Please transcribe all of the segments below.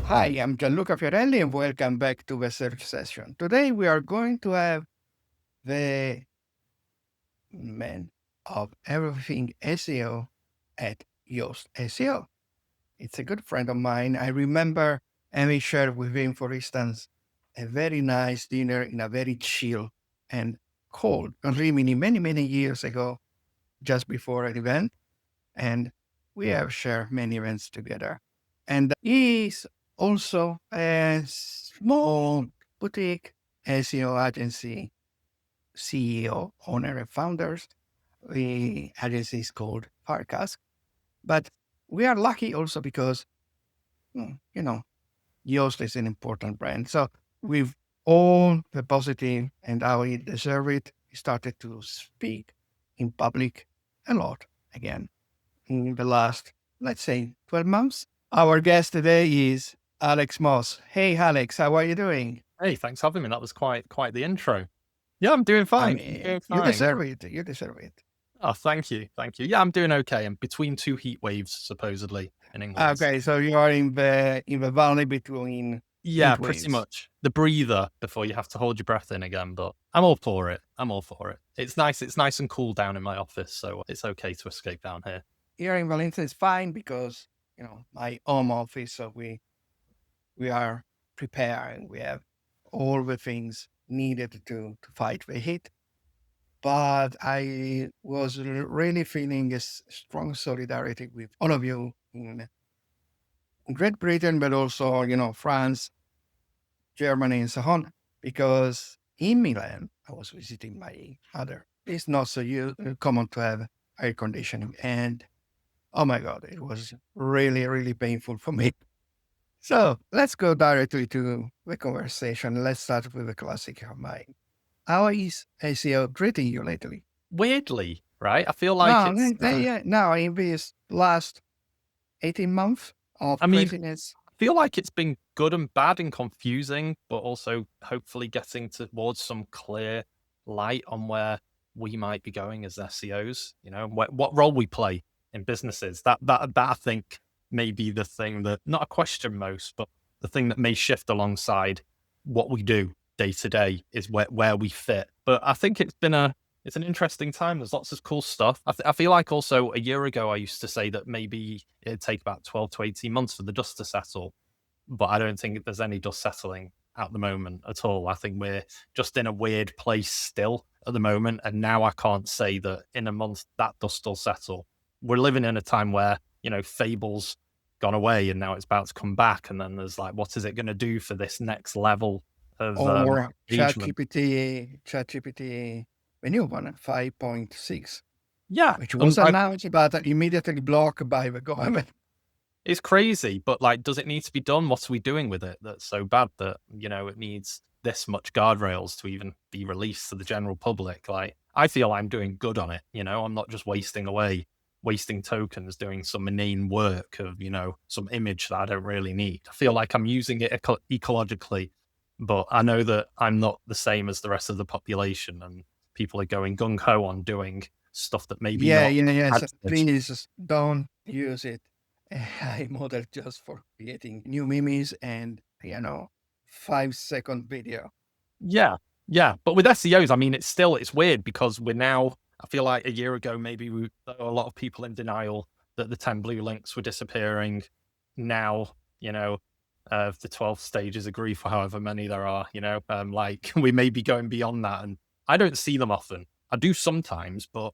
Hi, I'm Gianluca Fiorelli and welcome back to the search session. Today we are going to have the man of everything SEO at Yoast SEO. It's a good friend of mine. I remember Amy shared with him, for instance, a very nice dinner in a very chill and cold Rimini many years ago, just before an event. And we have shared many events together. And he's also a small boutique SEO agency CEO, owner, and founders. The agency is called Farkas. But we are lucky also because, Yoast is an important brand. So with all the positive and how he deserved it, he started to speak in public a lot again in the last, let's say, 12 months. Our guest today is Alex Moss. Hey, Alex, how are you doing? Hey, thanks for having me. That was quite the intro. Yeah, I'm doing I fine. I'm mean, doing you fine. deserve it. You deserve it. Oh, thank you. Thank you. Yeah, I'm doing okay. I'm between two heat waves, supposedly, in England. Okay, so you are in the valley between Yeah, heat pretty waves. much. The breather before you have to hold your breath in again, but I'm all for it. I'm all for it. It's nice and cool down in my office, so it's okay to escape down here. Here in Valencia is fine because, my home office, so we are prepared. We have all the things needed to fight the heat. But I was really feeling a strong solidarity with all of you in Great Britain, but also, France, Germany, and so on, because in Milan, I was visiting my mother. It's not so common to have air conditioning. And oh my God, it was really painful for me. So let's go directly to the conversation. Let's start with the classic of mine. How is SEO treating you lately? Weirdly, right? I feel like No, it's yeah, now in this last 18 months of I mean, craziness. I feel like it's been good and bad and confusing, but also hopefully getting towards some clear light on where we might be going as SEOs. You know, what role we play in businesses. That I think may be the thing that not a question most, but the thing that may shift alongside what we do day to day is where we fit. But I think it's an interesting time. There's lots of cool stuff. I feel like also a year ago, I used to say that maybe it'd take about 12 to 18 months for the dust to settle. But I don't think there's any dust settling at the moment at all. I think we're just in a weird place still at the moment. And now I can't say that in a month that dust will settle. We're living in a time where, Fable's gone away and now it's about to come back. And then there's like, what is it going to do for this next level of Or engagement? ChatGPT, the new one, 5.6, Yeah. which was announced but immediately blocked by the government. It's crazy, but like, does it need to be done? What are we doing with it that's so bad that, it needs this much guardrails to even be released to the general public? Like, I feel I'm doing good on it. I'm not just wasting tokens doing some inane work of, some image that I don't really need. I feel like I'm using it ecologically, but I know that I'm not the same as the rest of the population and people are going gung ho on doing stuff that maybe Yeah, not. yes. Please don't use it AI model just for creating new memes and 5-second video. Yeah, yeah. But with SEOs, I mean, it's weird because we're now. I feel like a year ago, maybe there were a lot of people in denial that the 10 blue links were disappearing. Now, the 12 stages of grief, or however many there are, like we may be going beyond that. And I don't see them often. I do sometimes, but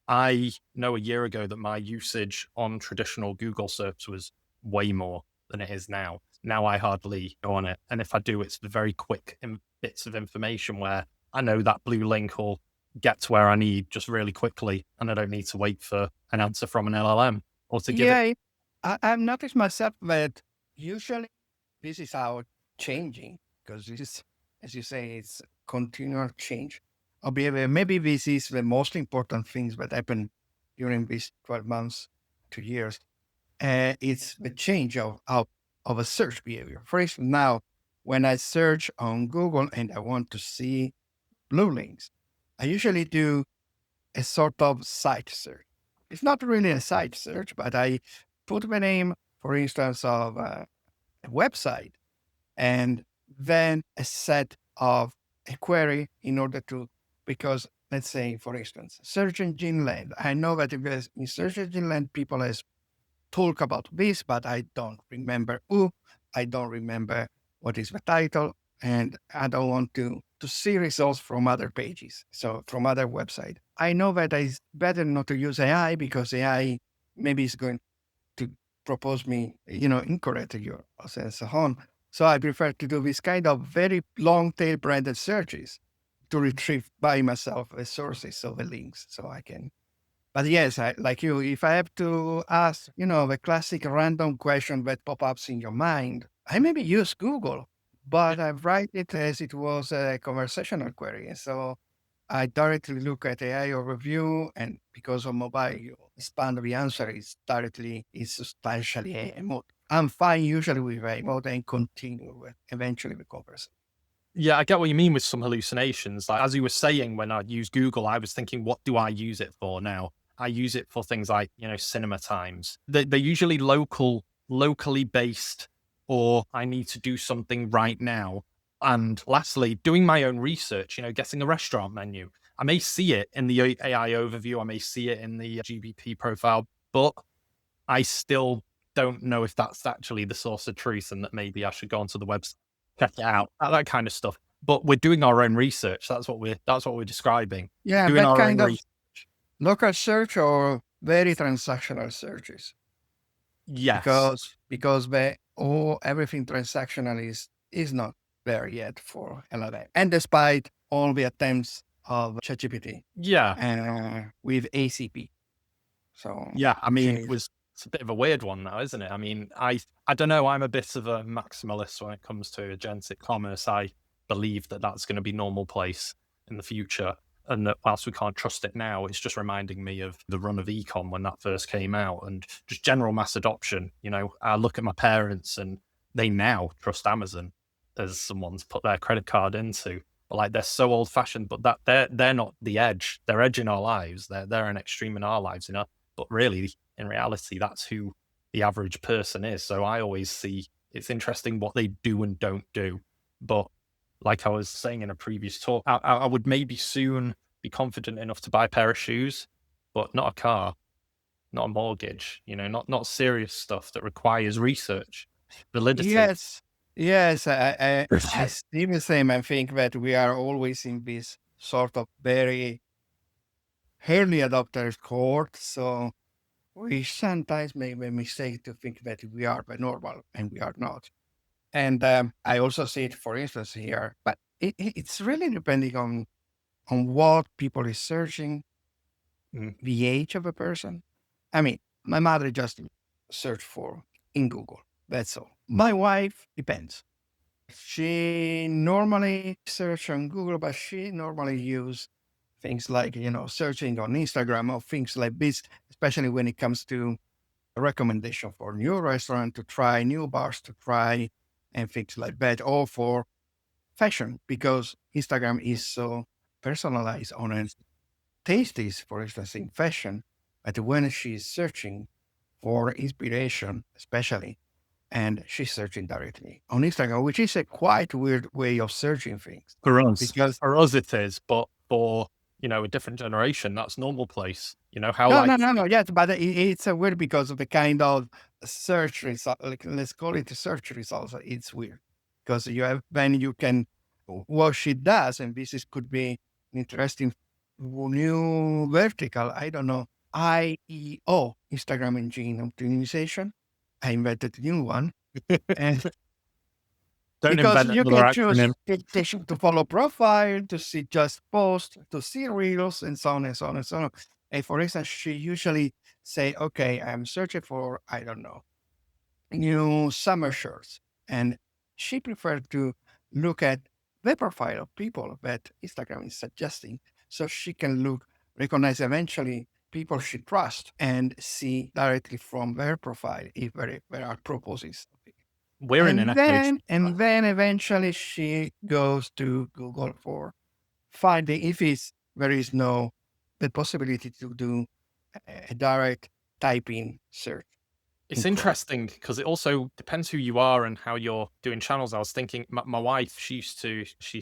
I know a year ago that my usage on traditional Google search was way more than it is now. Now I hardly go on it. And if I do, it's the very quick bits of information where I know that blue link will get to where I need just really quickly. And I don't need to wait for an answer from an LLM or to give it. Yeah, I've noticed myself that usually this is how changing, because this is, as you say, it's continual change of behavior. Maybe this is the most important things that happen during these 12 months, 2 years. It's the change of a search behavior. For instance, now when I search on Google and I want to see blue links, I usually do a sort of site search. It's not really a site search, but I put the name, for instance, of a a website and then a set of a query in order to, because let's say, for instance, search engine land. I know that in search engine land, people has talk about this, but I don't remember who, I don't remember what is the title, and I don't want to see results from other pages, so from other websites. I know that it's better not to use AI because AI maybe is going to propose me, incorrect URLs and so on. So I prefer to do this kind of very long tail branded searches to retrieve by myself the sources of the links so I can. But yes, like you, if I have to ask, the classic random question that pop ups in your mind, I maybe use Google, but I write it as it was a conversational query. And so I directly look at AI overview, and because of mobile, you expand the answer is substantially a mode. I'm fine usually with a mode and continue with eventually the conversation. Yeah, I get what you mean with some hallucinations. Like as you were saying, when I use Google, I was thinking, what do I use it for now? I use it for things like, cinema times. They're usually locally based, or I need to do something right now. And lastly, doing my own research, getting a restaurant menu. I may see it in the AI overview, I may see it in the GBP profile, but I still don't know if that's actually the source of truth and that maybe I should go onto the website, check it out, that kind of stuff. But we're doing our own research. That's what we're describing. Yeah, Doing that our own kind of research. local search or very transactional searches. Yes. because everything transactional is not there yet for LLM. And despite all the attempts of ChatGPT Yeah. with ACP. So Yeah. I which mean, is it's a bit of a weird one now, isn't it? I mean, I don't know. I'm a bit of a maximalist when it comes to agentic commerce. I believe that that's going to be normal place in the future. And that whilst we can't trust it now, it's just reminding me of the run of ecom when that first came out and just general mass adoption. I look at my parents and they now trust Amazon as someone's put their credit card into. But like they're so old fashioned, but that they're not the edge. They're edge in our lives. They're an extreme in our lives, But really, in reality, that's who the average person is. So I always see it's interesting what they do and don't do. But like I was saying in a previous talk, I would maybe soon be confident enough to buy a pair of shoes, but not a car, not a mortgage, not serious stuff that requires research, validity. yes, yes. I see the same. I think that we are always in this sort of very early adopter cohort. So we sometimes make the mistake to think that we are the normal, and we are not. And I also see it, for instance, here, but it's really depending on what people is searching, Mm. the age of a person. I mean, my mother just searched for in Google. That's all. My wife depends. She normally search on Google, but she normally use things like, searching on Instagram or things like this, especially when it comes to a recommendation for new restaurant to try, new bars to try, and things like that, or for fashion, because Instagram is so personalized on a tastes, for instance, in fashion. But when she's searching for inspiration, especially, and she's searching directly on Instagram, which is a quite weird way of searching things. Because For us it is, but for a different generation, that's normal place. How no, no, like no, no, yes, but it's a weird because of the kind of search result. Like, let's call it search results. It's weird because then you can what she does, and could be an interesting new vertical. I don't know. IEO, Instagram Engine Optimization. I invented a new one, and don't because invent you another can choose acronym. to follow profile, to see just post, to see reels, and so on and so on and so on. And for instance, she usually say, "Okay, I'm searching for, I don't know, new summer shirts," and she preferred to look at the profile of people that Instagram is suggesting, so she can recognize eventually people she trusts, and see directly from their profile if there are proposes. We're in an And echo then chamber. and then eventually she goes to Google for finding if there is the possibility to do a direct typing search. It's Incredible. interesting because it also depends who you are and how you're doing channels. I was thinking, my wife, she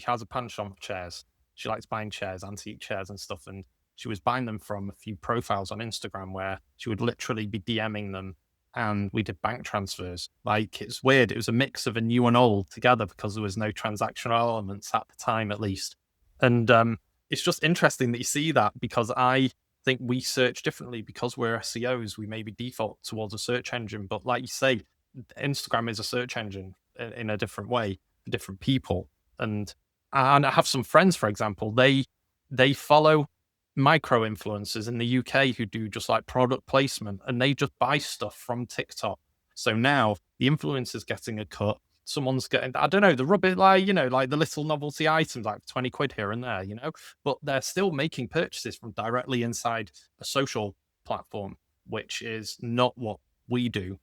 has a penchant for chairs. She likes buying chairs, antique chairs and stuff. And she was buying them from a few profiles on Instagram where she would literally be DMing them and we did bank transfers. Like, it's weird. It was a mix of a new and old together because there was no transactional elements at the time, at least. And it's just interesting that you see that because I think we search differently because we're SEOs. We maybe default towards a search engine, but like you say, Instagram is a search engine in a different way for different people. And I have some friends, for example, they follow micro influencers in the UK who do just like product placement, and they just buy stuff from TikTok. So now the influencer's getting a cut. Someone's getting, I don't know, the rubbish, like, like the little novelty items, like 20 quid here and there, but they're still making purchases from directly inside a social platform, which is not what we do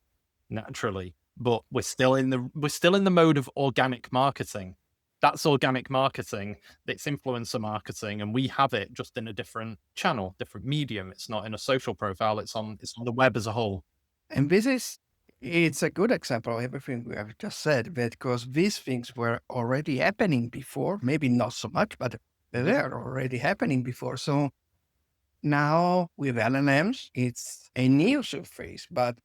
naturally. But we're still in the mode of organic marketing. That's organic marketing. It's influencer marketing, and we have it just in a different channel, different medium. It's not in a social profile. It's on the web as a whole. And it's a good example of everything we have just said, because these things were already happening before, maybe not so much, but they Mhm. were already happening before. So now with LLMs, it's a new surface. But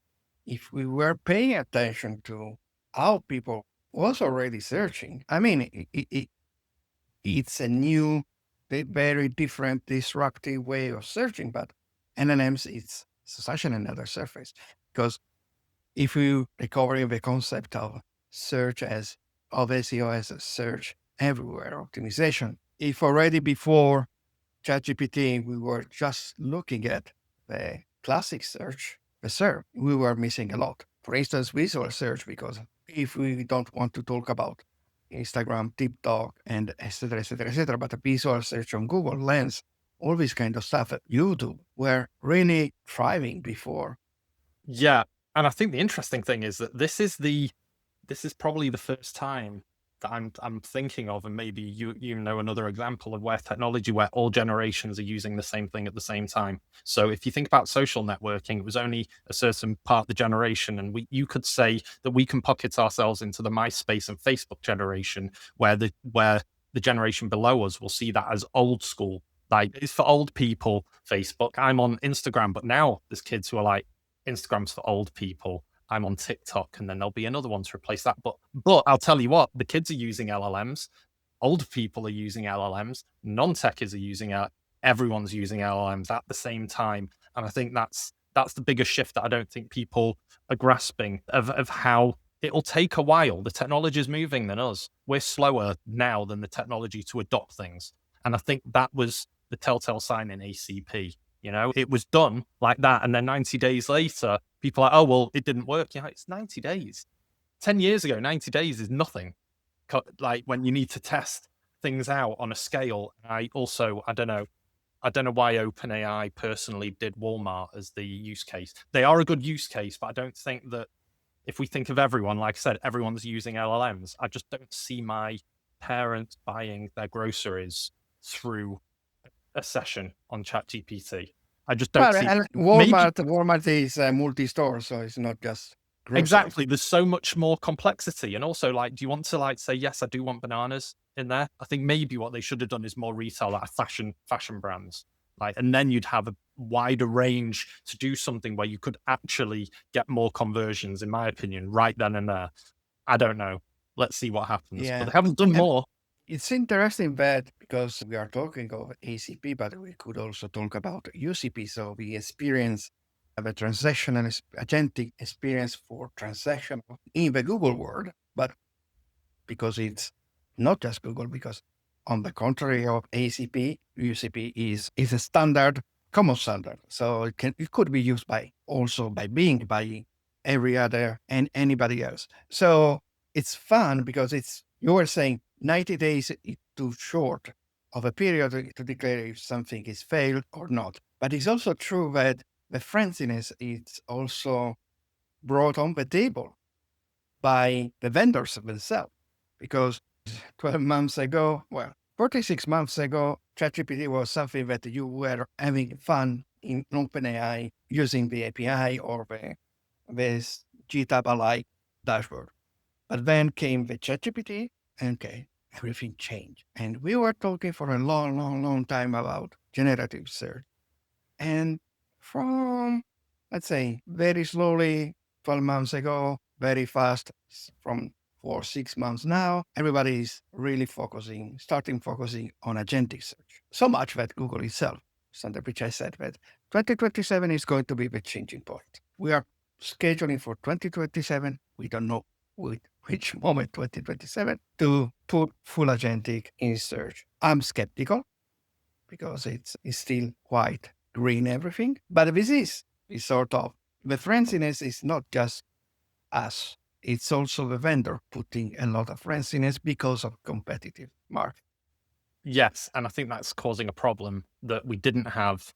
if we were paying attention to how people was already searching, I mean, it's a new, very different, disruptive way of searching. But LLMs, it's such another surface because if we recover the concept of search of SEO as a search everywhere optimization, if already before ChatGPT we were just looking at the classic search, the SERP, we were missing a lot. For instance, visual search, because if we don't want to talk about Instagram, TikTok, and et cetera, but a visual search on Google, Lens, all this kind of stuff, YouTube, were really thriving before. Yeah, and I think the interesting thing is that this is probably the first time that I'm thinking of, and maybe you know another example of where technology, where all generations are using the same thing at the same time. So if you think about social networking, it was only a certain part of the generation, and you could say that we can pocket ourselves into the MySpace and Facebook generation, where the generation below us will see that as old school. Like, it's for old people, Facebook. I'm on Instagram, but now there's kids who are like, Instagram's for old people. I'm on TikTok, and then there'll be another one to replace that. But I'll tell you what, the kids are using LLMs, old people are using LLMs, non-techies are using it. Everyone's using LLMs at the same time, and I think that's the biggest shift that I don't think people are grasping of how it'll take a while. The technology is moving than us. We're slower now than the technology to adopt things, and I think that was the telltale sign in ACP. It was done like that. And then 90 days later, people are like, oh, well, it didn't work. Yeah, it's 90 days. 10 years ago, 90 days is nothing. Like, when you need to test things out on a scale. I don't know. I don't know why OpenAI personally did Walmart as the use case. They are a good use case, but I don't think that if we think of everyone, like I said, everyone's using LLMs. I just don't see my parents buying their groceries through a session on ChatGPT. I just don't Well, see. and Maybe Walmart is a multi-store, so it's not just groceries. exactly. There's so much more complexity, and also, like, do you want to like say yes? I do want bananas in there. I think maybe what they should have done is more retail, like fashion brands, like, and then you'd have a wider range to do something where you could actually get more conversions. In my opinion, right then and there. I don't know. Let's see what happens, but Yeah. they haven't done And more. it's interesting that because we are talking of ACP, but we could also talk about UCP. So we experience the transactional agentic experience for transaction in the Google world, but because it's not just Google, because on the contrary of ACP, UCP is a standard, common standard. So it could be used by Bing, by every other and anybody else. So it's fun because you were saying 90 days is too short of a period to declare if something is failed or not. But it's also true that the friendliness is also brought on the table by the vendors themselves. Because 12 months ago, 46 months ago, ChatGPT was something that you were having fun in OpenAI using the API or the this GTAB-alike dashboard. But then came the ChatGPT, and okay, everything changed. And we were talking for a long, long, long time about generative search. And from, let's say, very slowly, 12 months ago, very fast, from 4 6 months now, everybody's really starting focusing on agentic search. So much that Google itself, Sandra Pichai said that 2027 is going to be the changing point. We are scheduling for 2027. We don't know which moment 2027 to put full agentic in search. I'm skeptical because it's still quite green everything. But this is sort of the frenziness is not just us. It's also the vendor putting a lot of frenziness because of competitive market. Yes, and I think that's causing a problem that we didn't have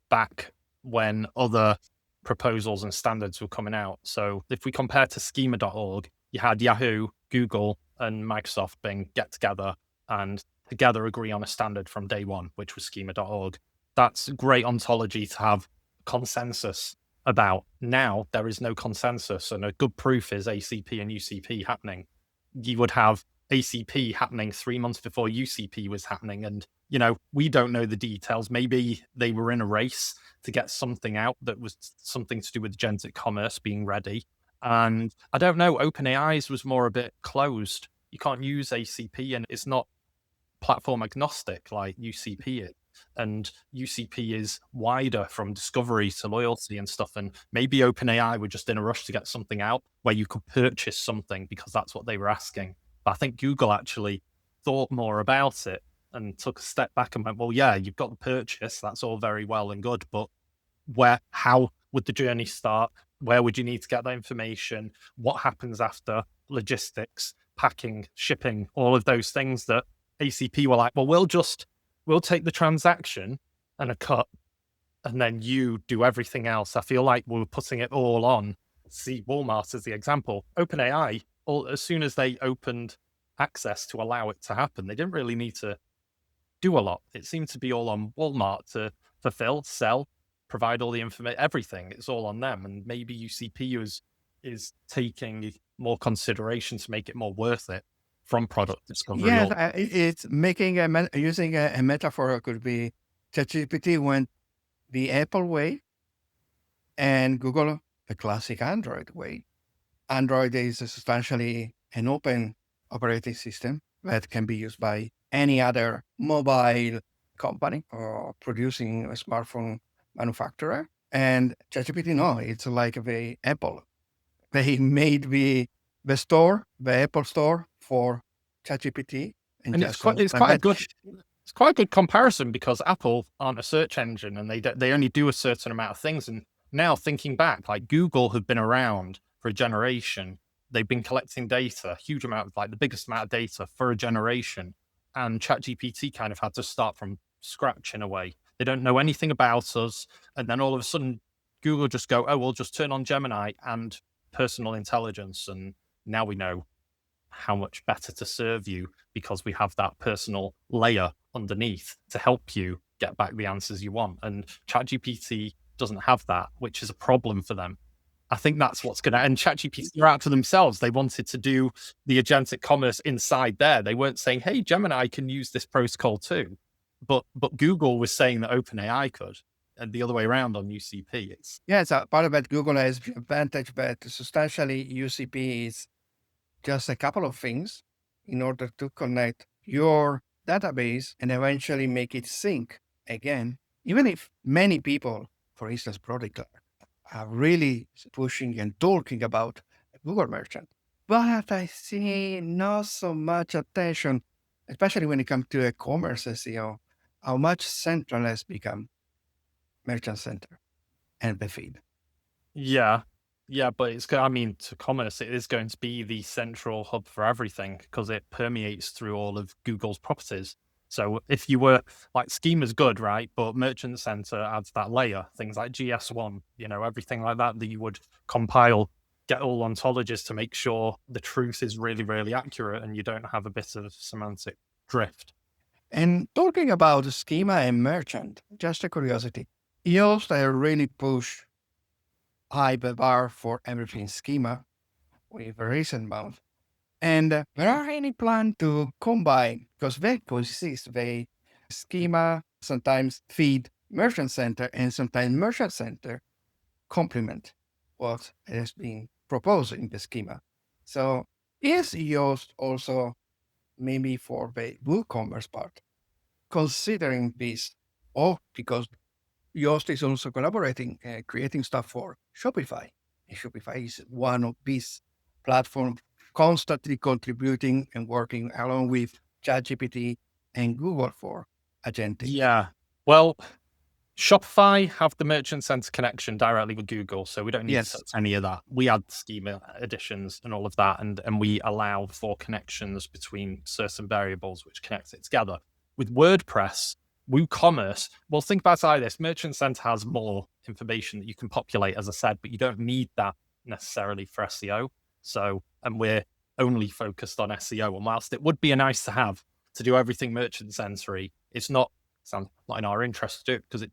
back when other proposals and standards were coming out. So if we compare to schema.org, you had Yahoo, Google, and Microsoft being get together and together agree on a standard from day one, which was schema.org. That's great ontology to have consensus about. Now there is no consensus, and a good proof is ACP and UCP happening. You would have ACP happening 3 months before UCP was happening, and we don't know the details. Maybe they were in a race to get something out that was something to do with agentic commerce being ready. And I don't know, OpenAI's was more a bit closed. You can't use ACP, and it's not platform agnostic like UCP is. And UCP is wider from discovery to loyalty and stuff. And maybe OpenAI were just in a rush to get something out where you could purchase something because that's what they were asking. But I think Google actually thought more about it and took a step back and went, well, yeah, you've got the purchase. That's all very well and good. But how would the journey start? Where would you need to get that information? What happens after? Logistics, packing, shipping, all of those things that ACP were like, well, we'll take the transaction and a cut, and then you do everything else. I feel like we were putting it all on. See Walmart as the example. OpenAI, as soon as they opened access to allow it to happen, they didn't really need to do a lot. It seemed to be all on Walmart to fulfill, sell, provide all the information, everything. It's all on them. And maybe UCP is taking more consideration to make it more worth it from product discovery. Yes, it's making using a metaphor could be ChatGPT went the Apple way and Google the classic Android way. Android is substantially an open operating system that can be used by any other mobile company or producing a smartphone manufacturer. And ChatGPT, no, it's like the Apple. They made the store, the Apple Store for ChatGPT, and it's quite a good comparison because Apple aren't a search engine and they only do a certain amount of things. And now thinking back, like Google have been around for a generation. They've been collecting data, huge amount of, like the biggest amount of data for a generation. And ChatGPT kind of had to start from scratch in a way. They don't know anything about us. And then all of a sudden, Google just go, oh, we'll just turn on Gemini and personal intelligence. And now we know how much better to serve you because we have that personal layer underneath to help you get back the answers you want. And ChatGPT doesn't have that, which is a problem for them. I think that's what's going to, and ChatGPT are out for themselves. They wanted to do the agentic commerce inside there. They weren't saying, hey, Gemini can use this protocol too. But Google was saying that OpenAI could, and the other way around on UCP. Part of it, Google has the advantage, but substantially UCP is just a couple of things in order to connect your database and eventually make it sync again. Even if many people, for instance, product are really pushing and talking about Google Merchant, but I see not so much attention, especially when it comes to e-commerce SEO, how much central has become Merchant Center and the feed. Yeah, but to commerce, it is going to be the central hub for everything because it permeates through all of Google's properties. So if you were like Schema's good, right? But Merchant Center adds that layer, things like GS1, everything like that you would compile, get all ontologies to make sure the truth is really, really accurate and you don't have a bit of semantic drift. And talking about Schema and Merchant, just a curiosity, EOS really push high the bar for everything schema with a recent month. And there are any plan to combine, because they coexist, they schema sometimes feed merchant center and sometimes merchant center complement what has been proposed in the schema. So is Yoast also maybe for the WooCommerce part, considering this, or because Yoast is also collaborating, creating stuff for Shopify. And Shopify is one of these platforms constantly contributing and working along with ChatGPT and Google for Agentic. Yeah. Well, Shopify have the Merchant Center connection directly with Google, so we don't need to Yes. touch any of that. We add schema additions and all of that, and we allow for connections between certain variables which connect it together. With WordPress, WooCommerce, well, think about it like this. Merchant Center has more information that you can populate, as I said, but you don't need that necessarily for SEO. So, and we're only focused on SEO. And whilst it would be a nice to have to do everything Merchant Center-y, it's not in our interest to do it because it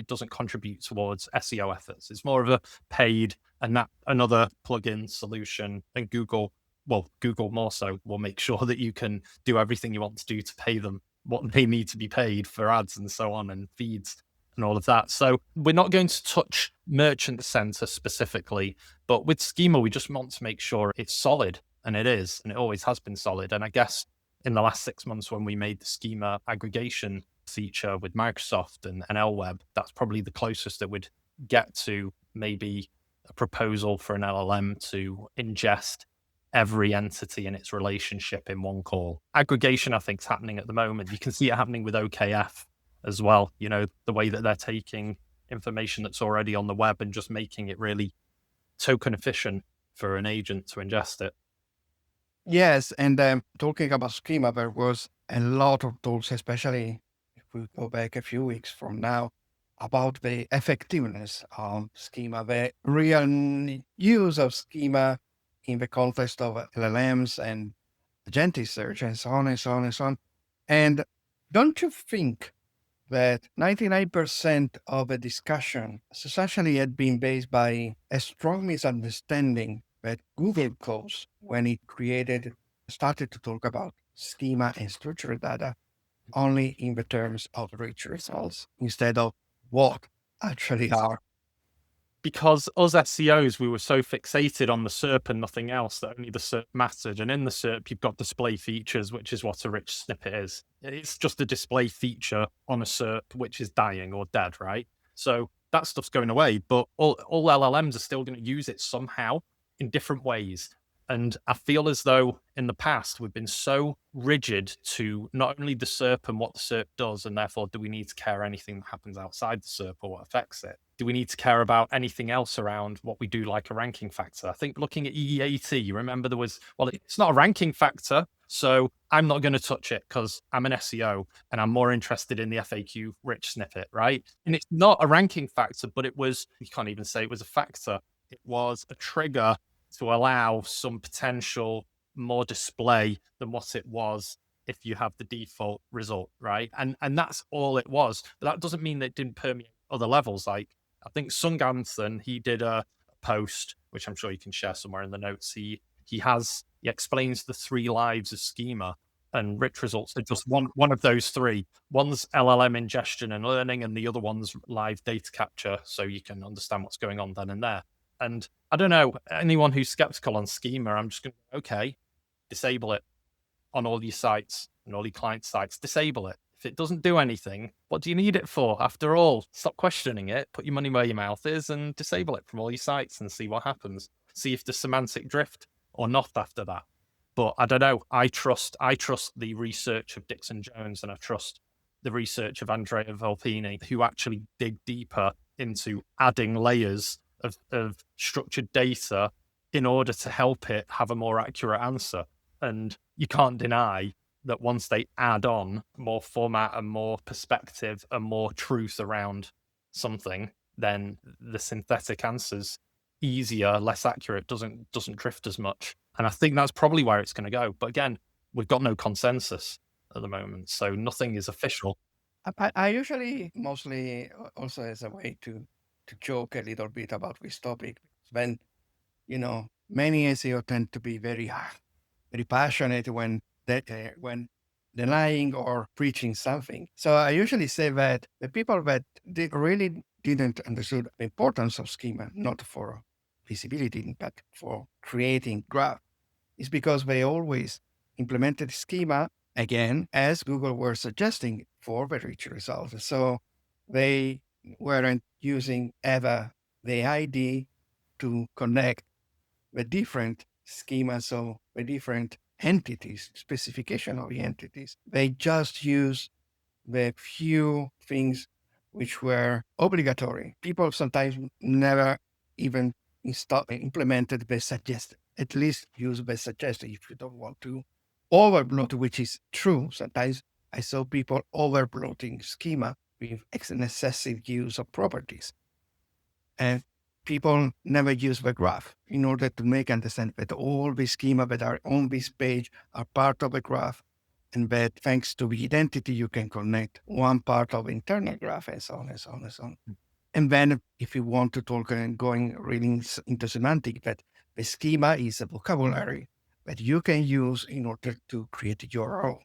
doesn't contribute towards SEO efforts. It's more of a paid and that another plugin solution, and Google more so will make sure that you can do everything you want to do to pay them what they need to be paid for ads and so on and feeds and all of that. So we're not going to touch Merchant Center specifically, but with Schema, we just want to make sure it's solid, and it is, and it always has been solid. And I guess in the last 6 months when we made the Schema aggregation feature with Microsoft and LWeb, that's probably the closest that would get to maybe a proposal for an LLM to ingest every entity and its relationship in one call. Aggregation, I think, is happening at the moment. You can see it happening with OKF as well. You know, the way that they're taking information that's already on the web and just making it really token efficient for an agent to ingest it. Yes, and talking about schema, there was a lot of talks, especially if we go back a few weeks from now, about the effectiveness of schema, the real use of schema in the context of LLMs and agentic search and so on and so on and so on. And don't you think that 99% of the discussion essentially had been based by a strong misunderstanding that Google caused when it started to talk about schema and structured data only in the terms of rich results instead of what actually are. Because us SEOs, we were so fixated on the SERP and nothing else that only the SERP mattered. And in the SERP, you've got display features, which is what a rich snippet is. It's just a display feature on a SERP, which is dying or dead, right? So that stuff's going away, but all LLMs are still going to use it somehow in different ways. And I feel as though in the past, we've been so rigid to not only the SERP and what the SERP does, and therefore, do we need to care anything that happens outside the SERP or what affects it? Do we need to care about anything else around what we do, like a ranking factor? I think looking at EEAT, you remember there was, well, it's not a ranking factor, so I'm not going to touch it because I'm an SEO and I'm more interested in the FAQ rich snippet, right? And it's not a ranking factor, but it was, you can't even say it was a factor. It was a trigger to allow some potential more display than what it was if you have the default result, right? And that's all it was. But that doesn't mean that it didn't permeate other levels. Like I think Sunganthan, he did a post, which I'm sure you can share somewhere in the notes. He explains the 3 lives of schema, and rich results are just one of those 3. One's LLM ingestion and learning, and the other one's live data capture, so you can understand what's going on then and there. And I don't know, anyone who's skeptical on schema, I'm just going to, okay, disable it on all your sites and all your client sites. Disable it. If it doesn't do anything, what do you need it for? After all, stop questioning it, put your money where your mouth is, and disable it from all your sites and see what happens. See if there's semantic drift or not after that. But I don't know. I trust the research of Dixon Jones, and I trust the research of Andrea Volpini, who actually dig deeper into adding layers of structured data in order to help it have a more accurate answer. And you can't deny that once they add on more format and more perspective and more truth around something, then the synthetic answer's easier, less accurate, doesn't drift as much. And I think that's probably where it's going to go. But again, we've got no consensus at the moment, so nothing is official. I usually mostly also as a way to to joke a little bit about this topic. When, many SEO tend to be very passionate when denying or preaching something. So I usually say that the people that really didn't understand the importance of schema, not for visibility, but for creating graph, is because they always implemented schema again, as Google were suggesting for the rich results. So they weren't using ever the ID to connect the different schemas of the different entities, specification of the entities. They just use the few things which were obligatory. People sometimes never even implemented the suggested. At least use the suggested if you don't want to overbloat, which is true. Sometimes I saw people overbloating schema with excessive use of properties. And people never use the graph in order to make understand that all the schema that are on this page are part of the graph, and that thanks to the identity, you can connect one part of the internal graph, and so on, and so on, and so on. And then if you want to talk and going really into semantic, that the schema is a vocabulary that you can use in order to create your own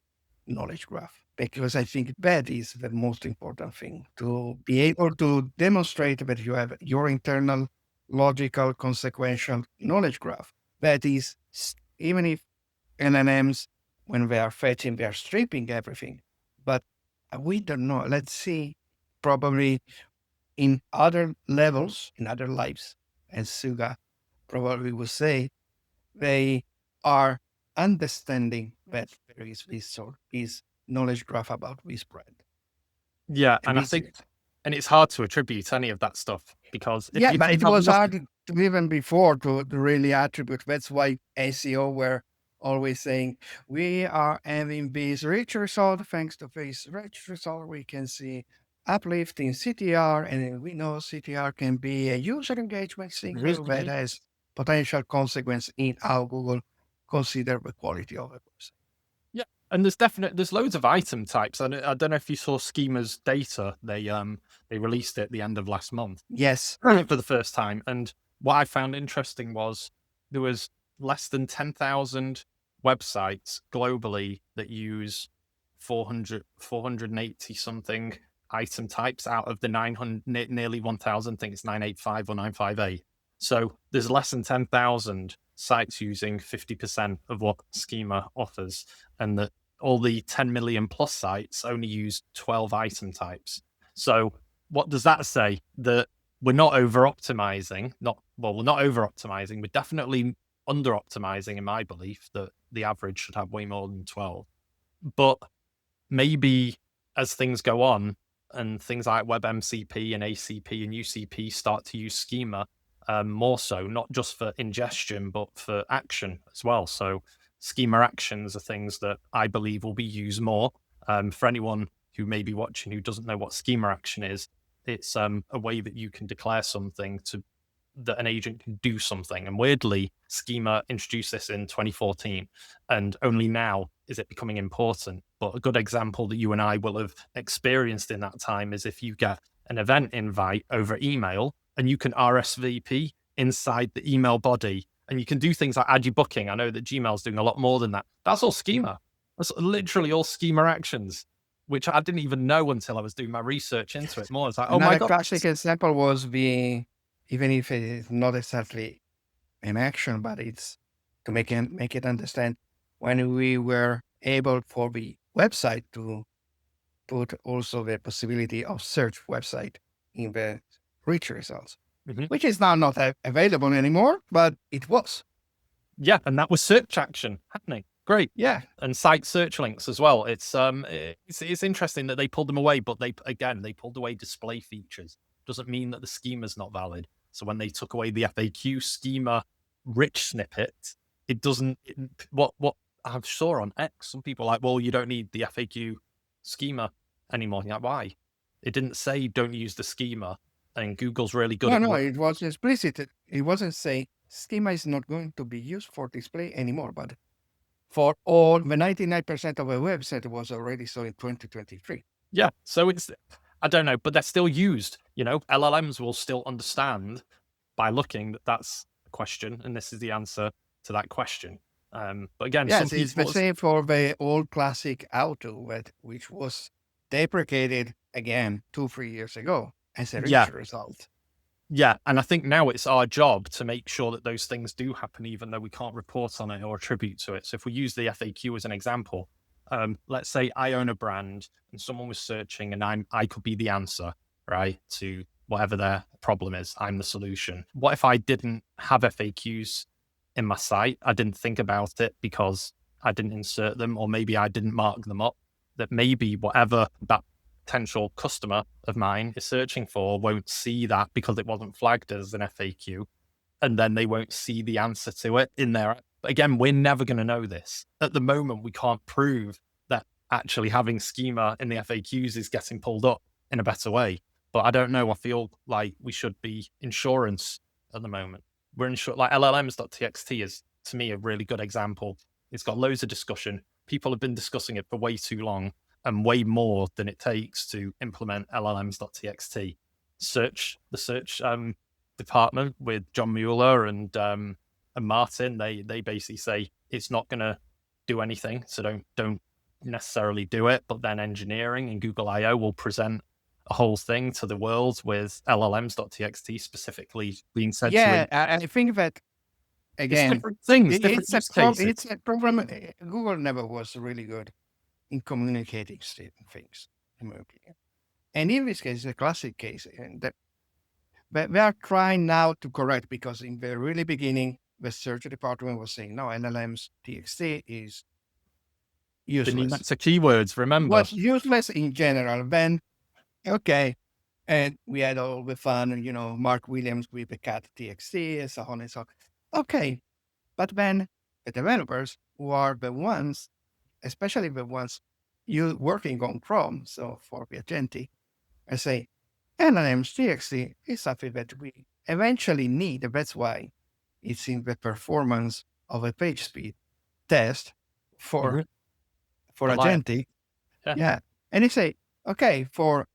knowledge graph. Because I think that is the most important thing, to be able to demonstrate that you have your internal logical consequential knowledge graph. That is, even if LLMs, when they are fetching, they are stripping everything. But we don't know. Let's see, probably in other levels, in other lives, as Suga probably would say, they are understanding that there is this sort is knowledge graph about this brand. Yeah, And and I this think, is, and it's hard to attribute any of that stuff because if yeah, you but it have was nothing, hard to even before to really attribute. That's why SEO were always saying, we are having this rich result. Thanks to this rich result, we can see uplift in CTR. And we know CTR can be a user engagement signal that has potential consequence in how Google consider the quality of a website. yeah, and there's loads of item types. I don't know if you saw Schema's data. They released it at the end of last month Yes. for the first time. And what I found interesting was there was less than 10,000 websites globally that use 480 something item types out of the 900, nearly 1,000. I think it's 985 or 958. So there's less than 10,000 sites using 50% of what Schema offers, and that all the 10 million plus sites only use 12 item types. So what does that say? That we're not over optimizing, we're not over optimizing, we're definitely under optimizing in my belief that the average should have way more than 12. But maybe as things go on and things like WebMCP and ACP and UCP start to use schema more so, not just for ingestion, but for action as well. So schema actions are things that I believe will be used more. For anyone who may be watching who doesn't know what schema action is, it's a way that you can declare something that an agent can do something. And weirdly, Schema introduced this in 2014, and only now is it becoming important. But a good example that you and I will have experienced in that time is if you get an event invite over email and you can RSVP inside the email body, and you can do things like add your booking. I know that Gmail's doing a lot more than that. That's all Schema. That's literally all Schema actions, which I didn't even know until I was doing my research into it more. It's like, oh my Another God. classic example was even if it is not exactly an action, but it's to make it understand, when we were able for the website to put also the possibility of search website in the rich results, which is now not available anymore, but it was. Yeah, and that was search action happening. Great. Yeah. And site search links as well. It's interesting that they pulled them away, but they pulled away display features. Doesn't mean that the schema's not valid. So when they took away the FAQ schema rich snippet, it doesn't. What I saw on X, some people are like, well, you don't need the FAQ schema anymore. You're like, why? It didn't say don't use the schema, and Google's really good No, at it was explicit. It wasn't saying schema is not going to be used for display anymore, but for all the 99% of a website was already so in 2023. Yeah, so it's I don't know, but they're still used. LLMs will still understand by looking that that's a question and this is the answer to that question. But again, some Yes, it's the people, same for the old classic auto, which was deprecated again 2-3 years ago as a yeah, rich result. yeah. And I think now it's our job to make sure that those things do happen, even though we can't report on it or attribute to it. So if we use the FAQ as an example, let's say I own a brand and someone was searching and I could be the answer, right, to whatever their problem is. I'm the solution. What if I didn't have FAQs in my site? I didn't think about it because I didn't insert them, or maybe I didn't mark them up. That maybe whatever that potential customer of mine is searching for won't see that because it wasn't flagged as an FAQ, and then they won't see the answer to it in there. But again, we're never going to know this. At the moment, we can't prove that actually having schema in the FAQs is getting pulled up in a better way. But I don't know. I feel like we should be insurance at the moment. We're insured. Like LLMs.txt is, to me, a really good example. It's got loads of discussion. People have been discussing it for way too long, and way more than it takes to implement LLMs.txt. The search department with John Mueller and Martin, they basically say it's not going to do anything, so don't necessarily do it. But then engineering and Google I/O will present a whole thing to the world with LLMs.txt specifically being said Yeah, to. I think that It's again, different things, different use cases. it's a problem. Google never was really good in communicating certain things, in my opinion. And in this case, it's a classic case, and that but we are trying now to correct, because in the really beginning, the search department was saying, no, LLMs TXT is The new useless. meta keywords, remember? Was useless in general. Then, okay. And we had all the fun, Mark Williams with the cat TXT and so on and so on. Okay. But then the developers, who are the ones, especially the ones you working on Chrome, so for the Agentic, I say, LLMs.txt is something that we eventually need. That's why it's in the performance of a page speed test for Mhm. for For like, Agentic. yeah. Yeah. And you say, okay, for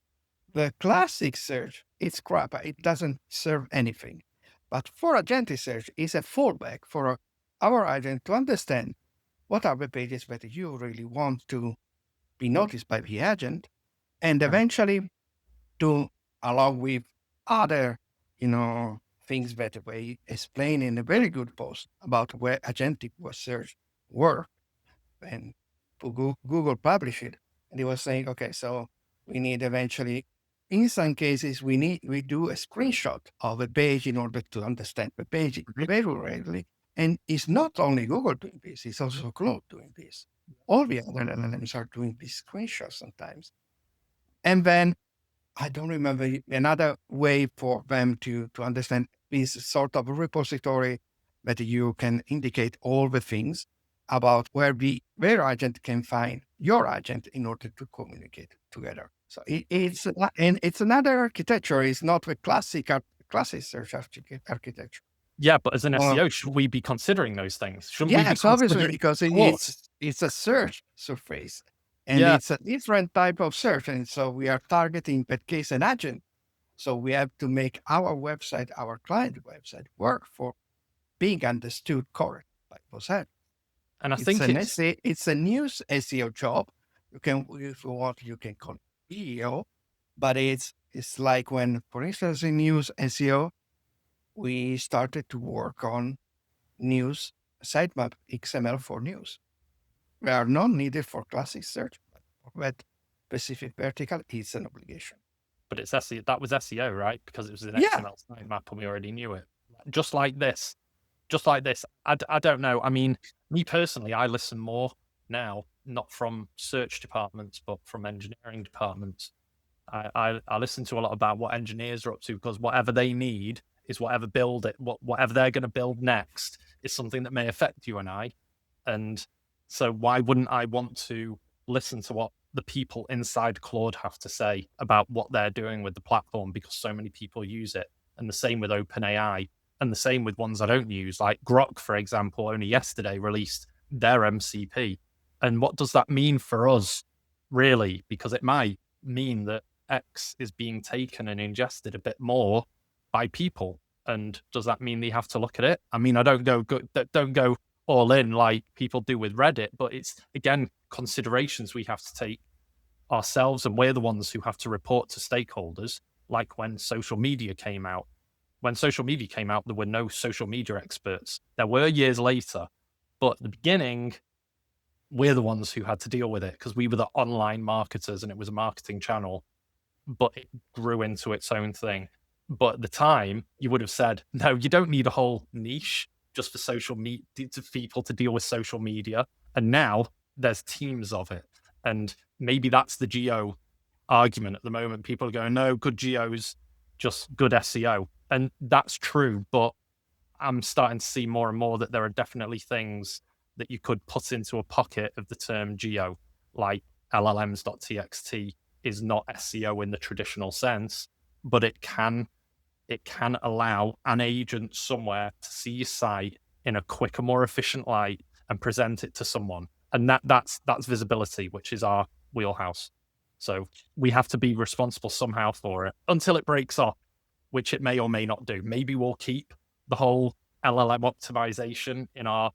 the classic search, it's crap. It doesn't serve anything. But for Agentic search, it's a fallback for our agent to understand what are the pages that you really want to be noticed by the agent, and eventually to, along with other, things that we explain in a very good post about where Agentic was search work, and Google published it. And he was saying, okay, so we need eventually, in some cases, we do a screenshot of a page in order to understand the page very readily. And it's not only Google doing this, it's also Claude doing this. All the other LLMs are doing these screenshots sometimes. And then I don't remember another way for them to understand this sort of repository that you can indicate all the things about where their agent can find your agent in order to communicate together. So it's another architecture. It's not the classic search architecture. Yeah, but as an Uh, SEO, should we be considering those things? Shouldn't we be yes, obviously, considering because Claude? it's a search surface, and Yeah, it's a different type of search, and so we are targeting in that case an agent. So we have to make our website, our client website, work for being understood correct by both sides. and I It's think an it's essay, it's a news SEO job. You can, if you want, you can call it EO, but it's like when, for instance, in news SEO, we started to work on news sitemap XML for news. They are not needed for classic search, but for that specific vertical, it's an obligation. but it's SEO. That was SEO, right? Because it was an Yeah, XML sitemap, and we already knew it. Just like this, just like this. I don't know. I mean, me personally, I listen more now, not from search departments, but from engineering departments. I listen to a lot about what engineers are up to, because whatever they need is whatever they're going to build next is something that may affect you and I. And so why wouldn't I want to listen to what the people inside Claude have to say about what they're doing with the platform, because so many people use it? And the same with OpenAI, and the same with ones I don't use, like Grok, for example, only yesterday released their MCP. And what does that mean for us, really? Because it might mean that X is being taken and ingested a bit more by people. And does that mean they have to look at it? I mean, I don't go all in like people do with Reddit, but it's, again, considerations we have to take ourselves, and we're the ones who have to report to stakeholders. Like when social media came out. When social media came out, there were no social media experts. There were years later, but at the beginning, we're the ones who had to deal with it because we were the online marketers and it was a marketing channel, but it grew into its own thing. But at the time, you would have said, no, you don't need a whole niche just for social media, to people to deal with social media. And now there's teams of it. And maybe that's the geo argument at the moment. People are going, no, good geo's just good SEO. And that's true. But I'm starting to see more and more that there are definitely things that you could put into a pocket of the term geo, like LLMs.txt is not SEO in the traditional sense, but it can allow an agent somewhere to see your site in a quicker, more efficient light and present it to someone. And that's visibility, which is our wheelhouse. So we have to be responsible somehow for it until it breaks off, which it may or may not do. Maybe we'll keep the whole LLM optimization in our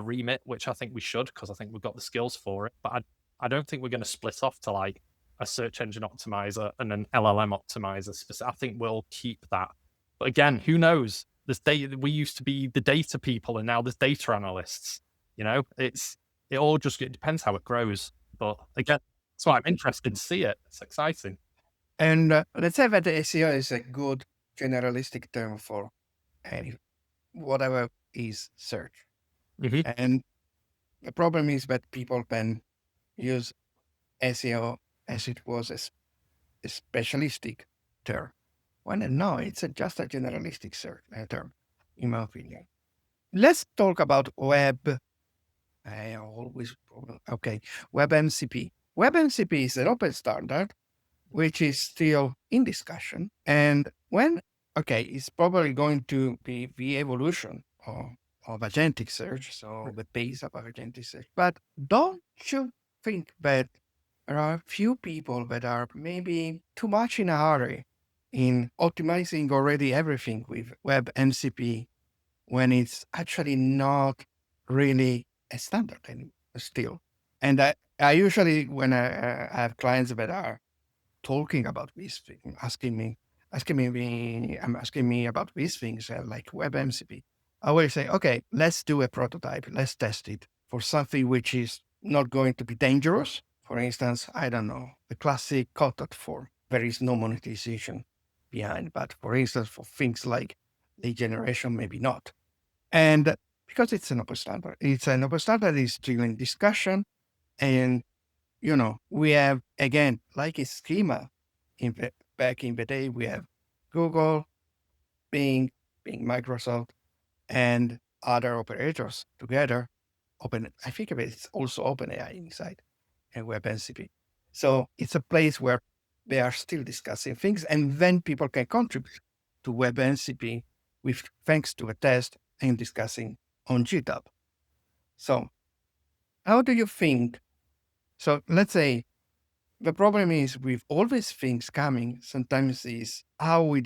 remit, which I think we should, because I think we've got the skills for it. But I don't think we're going to split off to like a search engine optimizer and an LLM optimizer. I think we'll keep that. But again, who knows? This data, we used to be the data people, and now there's data analysts. You know, it depends how it grows. But again, that's why I'm interested to see it. It's exciting. And let's say that the SEO is a good generalistic term for any whatever is search. Mm-hmm. And the problem is that people can use SEO as it was a specialistic term. When no, it's just a generalistic search term, in my opinion. Let's talk about web. WebMCP. WebMCP is an open standard, which is still in discussion. And it's probably going to be the evolution of agentic search, so the pace of agentic search. But don't you think that there are a few people that are maybe too much in a hurry in optimizing already everything with WebMCP when it's actually not really a standard anymore still? And I usually, when I have clients that are talking about these things, asking me about these things like WebMCP, I will say, okay, let's do a prototype. Let's test it for something which is not going to be dangerous. For instance, I don't know, the classic contact form. There is no monetization behind, but for instance, for things like lead generation, maybe not. And because it's an open standard, that is still in discussion. And, we have, again, like a schema back in the day, we have Google, Bing, Microsoft, and other operators together. I think it's also OpenAI inside and WebMCP. So it's a place where they are still discussing things, and then people can contribute to WebMCP thanks to a test and discussing on GitHub. So how do you think? So let's say the problem is with all these things coming, sometimes is how we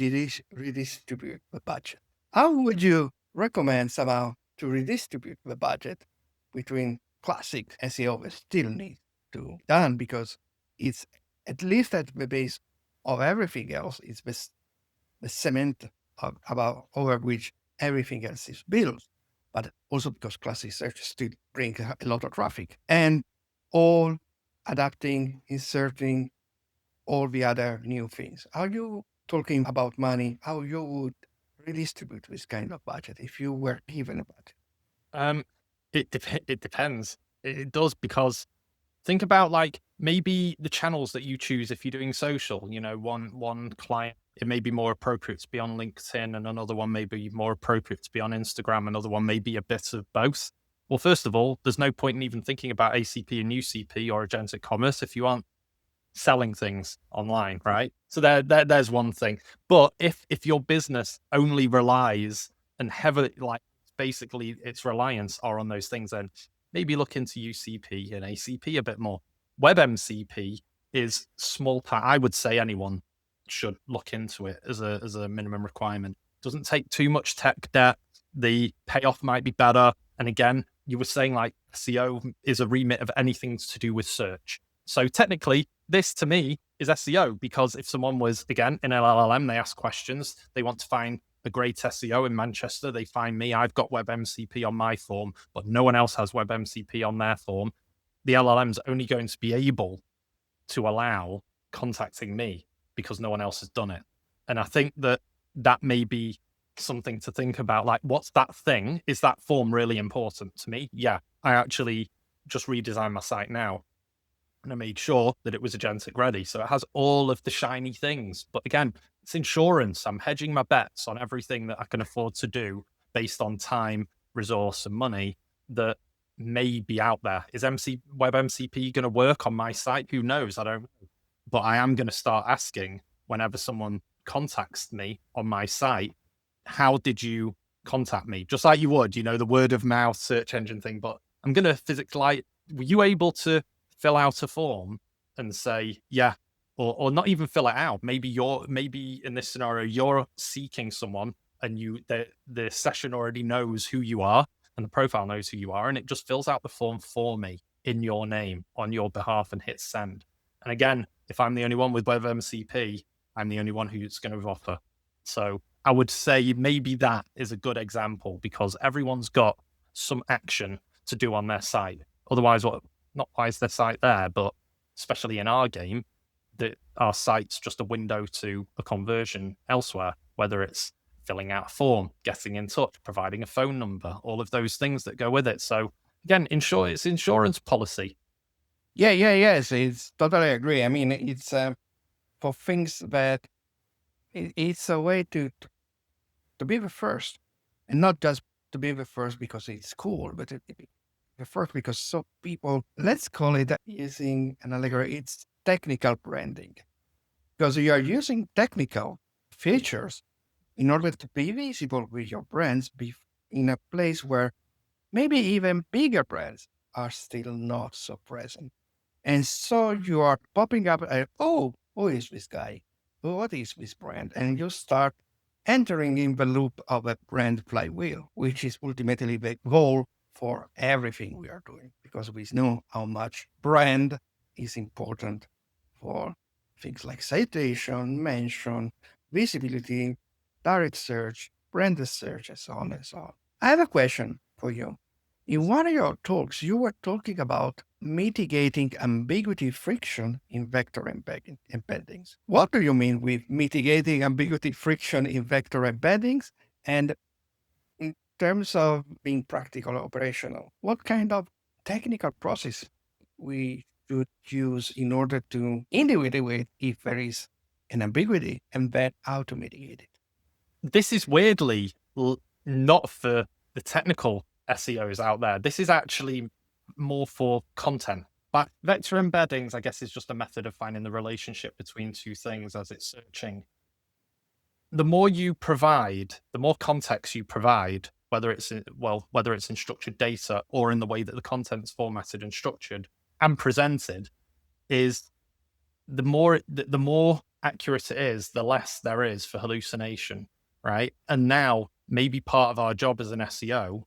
redistribute the budget. How would you recommend somehow to redistribute the budget between classic SEO that still needs to be done, because it's at least at the base of everything else, it's the cement about over which everything else is built, but also because classic search still brings a lot of traffic, and all adapting, inserting all the other new things. Are you talking about money? How you would redistribute this kind of budget if you were given a budget? It depends. It does, because think about like maybe the channels that you choose if you're doing social. One client, it may be more appropriate to be on LinkedIn, and another one may be more appropriate to be on Instagram. Another one may be a bit of both. Well, first of all, there's no point in even thinking about ACP and UCP or agentic commerce if you aren't selling things online, right? So there's one thing. But if your business only relies and heavily, like basically its reliance are on those things, then maybe look into UCP and ACP a bit more. WebMCP is small part. I would say anyone should look into it as a minimum requirement. Doesn't take too much tech debt. The payoff might be better. And again, you were saying like SEO is a remit of anything to do with search. So technically, this to me is SEO, because if someone was, again, in an LLM, they ask questions, they want to find a great SEO in Manchester, they find me, I've got WebMCP on my form, but no one else has WebMCP on their form. The LLM's only going to be able to allow contacting me because no one else has done it. And I think that may be something to think about. Like, what's that thing? Is that form really important to me? Yeah, I actually just redesigned my site now, and I made sure that it was Agentic ready. So it has all of the shiny things. But again, it's insurance. I'm hedging my bets on everything that I can afford to do based on time, resource, and money that may be out there. Is WebMCP going to work on my site? Who knows? I don't know. But I am going to start asking whenever someone contacts me on my site, how did you contact me? Just like you would, the word of mouth search engine thing. But I'm going to physically, were you able to fill out a form and say, yeah, or not even fill it out? Maybe in this scenario, you're seeking someone and the session already knows who you are and the profile knows who you are, and it just fills out the form for me in your name on your behalf and hits send. And again, if I'm the only one with WebMCP, I'm the only one who's going to offer. So I would say maybe that is a good example, because everyone's got some action to do on their site. Otherwise, not why is their site there? But especially in our game, that our site's just a window to a conversion elsewhere, whether it's filling out a form, getting in touch, providing a phone number, all of those things that go with it. So again, it's insurance policy. Yes, it's totally agree. I mean, it's for things that it's a way to be the first, and not just to be the first because it's cool, but the first because so people, let's call it, using an allegory, it's technical branding, because you are using technical features in order to be visible with your brands, be in a place where maybe even bigger brands are still not so present. And so you are popping up, who is this guy? What is this brand? And you start entering in the loop of a brand flywheel, which is ultimately the goal for everything we are doing, because we know how much brand is important for things like citation, mention, visibility, direct search, brand search, and so on and so on. I have a question for you. In one of your talks, you were talking about mitigating ambiguity friction in vector embeddings. What do you mean with mitigating ambiguity friction in vector embeddings? And in terms of being practical or operational, what kind of technical process we should use in order to individuate if there is an ambiguity, and then how to mitigate it? This is weirdly not for the technical SEOs out there. This is actually more for content. But vector embeddings, I guess, is just a method of finding the relationship between two things as it's searching. The more you provide, the more context you provide, whether it's in structured data or in the way that the content's formatted and structured and presented, is the more accurate it is, the less there is for hallucination, right? And now maybe part of our job as an SEO,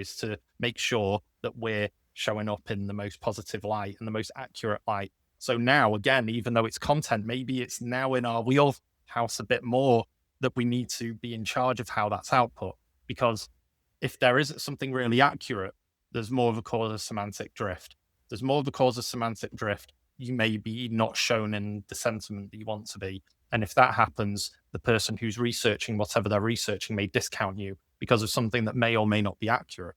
is to make sure that we're showing up in the most positive light and the most accurate light. So now, again, even though it's content, maybe it's now in our wheelhouse a bit more that we need to be in charge of how that's output. Because if there isn't something really accurate, there's more of a cause of semantic drift. There's more of a cause of semantic drift. You may be not shown in the sentiment that you want to be. And if that happens, the person who's researching whatever they're researching may discount you because of something that may or may not be accurate.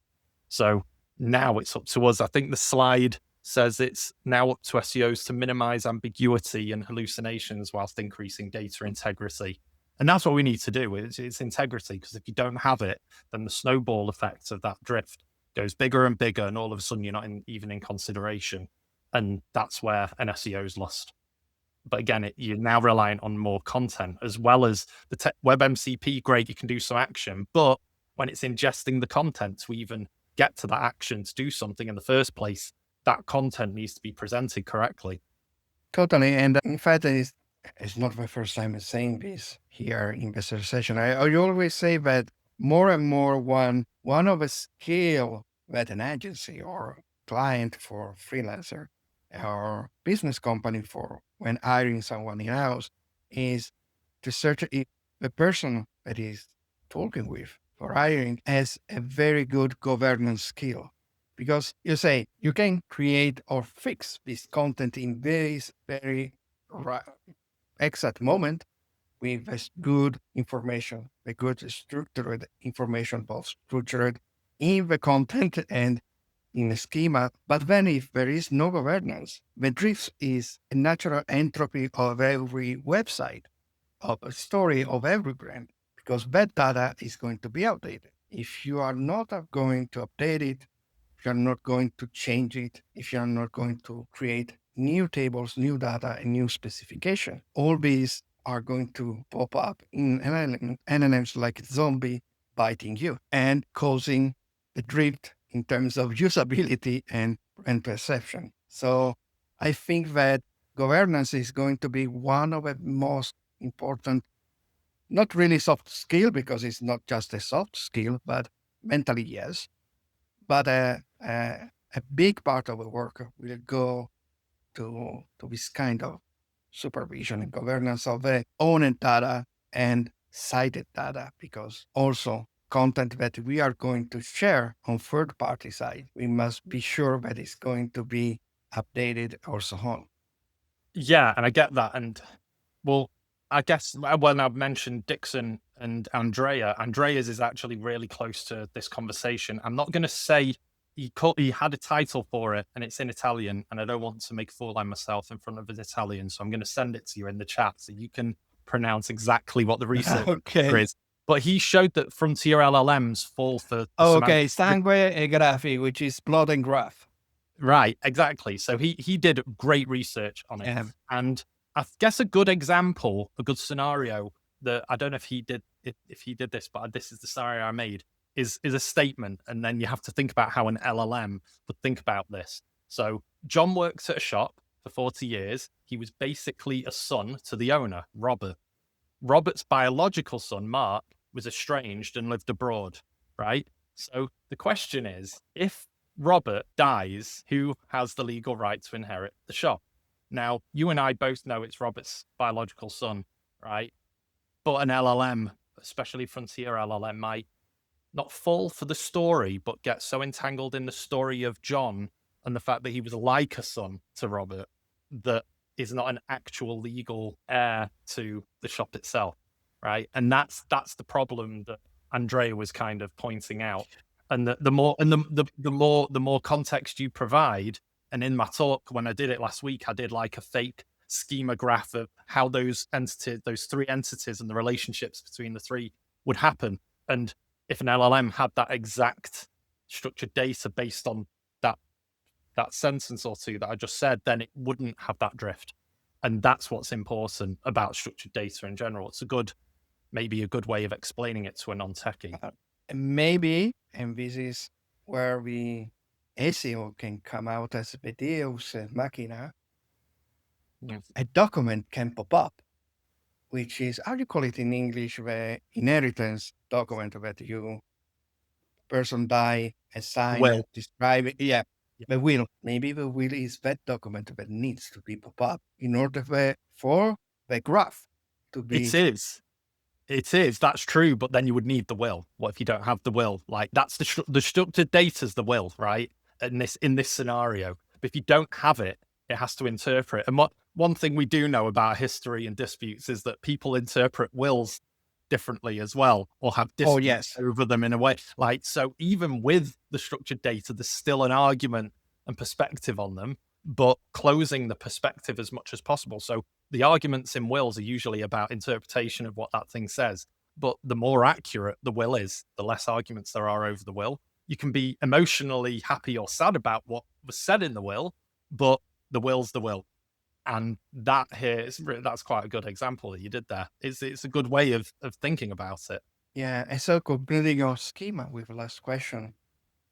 So now it's up to us. I think the slide says it's now up to SEOs to minimize ambiguity and hallucinations whilst increasing data integrity. And that's what we need to do. It's integrity, because if you don't have it, then the snowball effect of that drift goes bigger and bigger, and all of a sudden you're not even in consideration. And that's where an SEO is lost. But again, you're now reliant on more content, as well as the WebMCP. Great, you can do some action, but when it's ingesting the content to even get to that action to do something in the first place, that content needs to be presented correctly. Totally. And in fact, it's not my first time saying this here in the session. I always say that more and more one of the skill that an agency or client for freelancer or business company for when hiring someone in-house is to search if the person that is talking with for hiring has a very good governance skill. Because you say you can create or fix this content in this very exact moment with this good information, the good structured information, both structured in the content and in the schema. But then if there is no governance, the drift is a natural entropy of every website, of a story of every brand, because that data is going to be outdated. If you are not going to update it, if you're not going to change it, if you're not going to create new tables, new data, and new specification, all these are going to pop up in LLMs like zombie biting you and causing a drift in terms of usability and perception. So I think that governance is going to be one of the most important, not really soft skill, because it's not just a soft skill, but mentally, yes. But a big part of the work will go to this kind of supervision and governance of the owned data and cited data, because also content that we are going to share on third party side, we must be sure that it's going to be updated or so on. Yeah, and I get that. And well, I guess when I've mentioned Dixon and Andrea, Andrea's is actually really close to this conversation. I'm not going to say he had a title for it and it's in Italian, and I don't want to make a fool of myself in front of an Italian, so I'm going to send it to you in the chat so you can pronounce exactly what the research Okay. is. But he showed that frontier LLMs fall for the Okay, semantic. sangue e graphi, which is blood and graph. Right, exactly. So he did great research on it. And I guess a good example, a good scenario that I don't know if he did if he did this, but this is the scenario I made, is a statement. And then you have to think about how an LLM would think about this. So John worked at a shop for 40 years. He was basically a son to the owner, Robert. Robert's biological son, Mark, was estranged and lived abroad, right? So the question is, if Robert dies, who has the legal right to inherit the shop? Now, you and I both know it's Robert's biological son, right? But an LLM, especially Frontier LLM, might not fall for the story, but get so entangled in the story of John and the fact that he was like a son to Robert that is not an actual legal heir to the shop itself, right? And that's the problem that Andrea was kind of pointing out. And the more and the more context you provide, and in my talk when I did it last week, I did like a fake schema graph of how those three entities and the relationships between the three would happen. And if an LLM had that exact structured data based on that sentence or two that I just said, then it wouldn't have that drift. And that's what's important about structured data in general. It's maybe a good way of explaining it to a non-techie. Maybe, and this is where the SEO can come out as a Deus machina, a document can pop up, which is, how do you call it in English, the inheritance document that you person die, assign, Will. describe it. Yeah, Yeah. the will. Maybe the will is that document that needs to be pop up in order for the graph to be. It is. It is. That's true. But then you would need the will. What if you don't have the will? Like that's the structured data is the will, right? In this scenario. But if you don't have it, it has to interpret. And one thing we do know about history and disputes is that people interpret wills differently as well, or have Oh, disputes yes. over them in a way. Like, so even with the structured data, there's still an argument and perspective on them, but closing the perspective as much as possible. So the arguments in wills are usually about interpretation of what that thing says. But the more accurate the will is, the less arguments there are over the will. You can be emotionally happy or sad about what was said in the will, but the will's the will. And that that's quite a good example that you did there. It's a good way of thinking about it. Yeah, and so concluding your schema with the last question,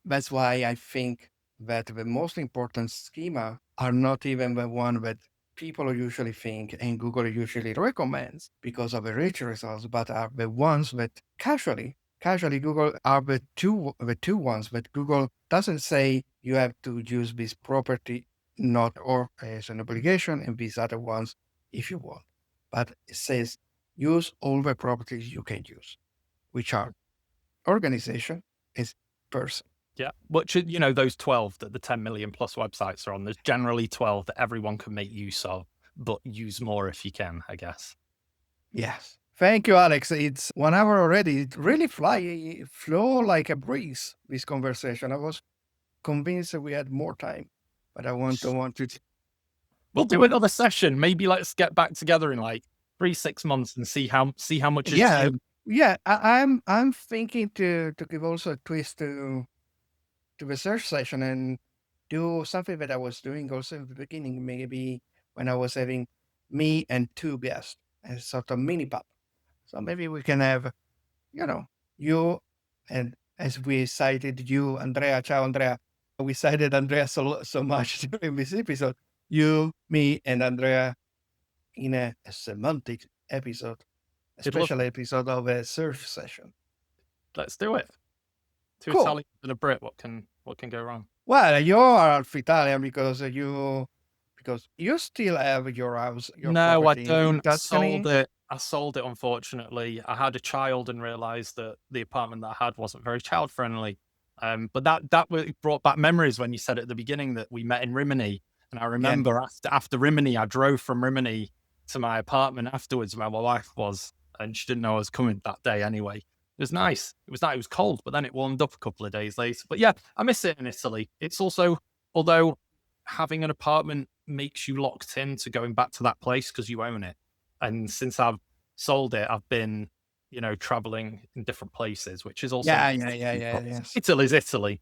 that's why I think that the most important schema are not even the one that people usually think and Google usually recommends because of the rich results, but are the ones that casually Google are the two ones that Google doesn't say you have to use this property not or as an obligation and these other ones if you want. But it says use all the properties you can use, which are organization is person. Yeah. Which, you know, those 12 that the 10 million plus websites are on, there's generally 12 that everyone can make use of, but use more if you can, I guess. Yes. Thank you, Alex. It's 1 hour already. It really flow like a breeze, this conversation. I was convinced that we had more time, but I want to. We'll do another session. Maybe let's get back together in like 3-6 months and see how much has Yeah, changed. yeah. I'm thinking to give also a twist to the search session and do something that I was doing also in the beginning, maybe when I was having me and two guests, a sort of mini pub. So maybe we can have, you and as we cited you, Andrea. Ciao, Andrea. We cited Andrea so much during this episode. You, me, and Andrea in a semantic episode, a special episode of a search session. Let's do it. Two Cool. Italians and a Brit. What can go wrong? Well, you are half Italian because you still have your house, your No, I property in don't. Tuscany. I sold it, unfortunately. I had a child and realized that the apartment that I had wasn't very child friendly. But that brought back memories when you said at the beginning that we met in Rimini. And I remember after Rimini, I drove from Rimini to my apartment afterwards where my wife was, and she didn't know I was coming that day anyway. It was nice. It was nice. It was cold, but then it warmed up a couple of days later. But yeah, I miss it in Italy. It's also, although having an apartment makes you locked into going back to that place because you own it. And since I've sold it, I've been, traveling in different places, which is also Yes. Italy's Italy.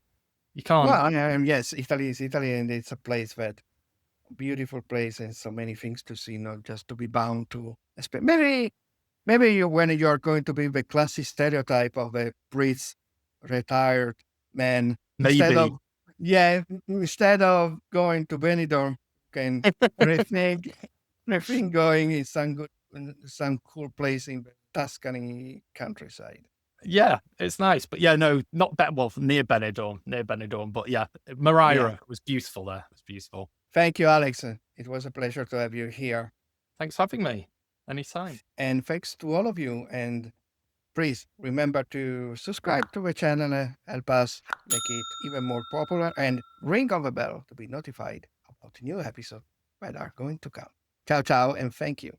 You can't. Well, yes, Italy is Italy, and it's a place that beautiful place and so many things to see, not just to be bound to. Maybe when you're going to be the classic stereotype of a British retired man, Maybe. instead of going to Benidorm, can rethink going in some cool place in the Tuscany countryside. Yeah, it's nice. But yeah, no, not near Benidorm. But yeah, Maria was beautiful there. It was beautiful. Thank you, Alex. It was a pleasure to have you here. Thanks for having me. Anytime. And thanks to all of you. And please remember to subscribe to the channel, help us make it even more popular, and ring on the bell to be notified about new episodes that are going to come. Ciao, ciao, and thank you.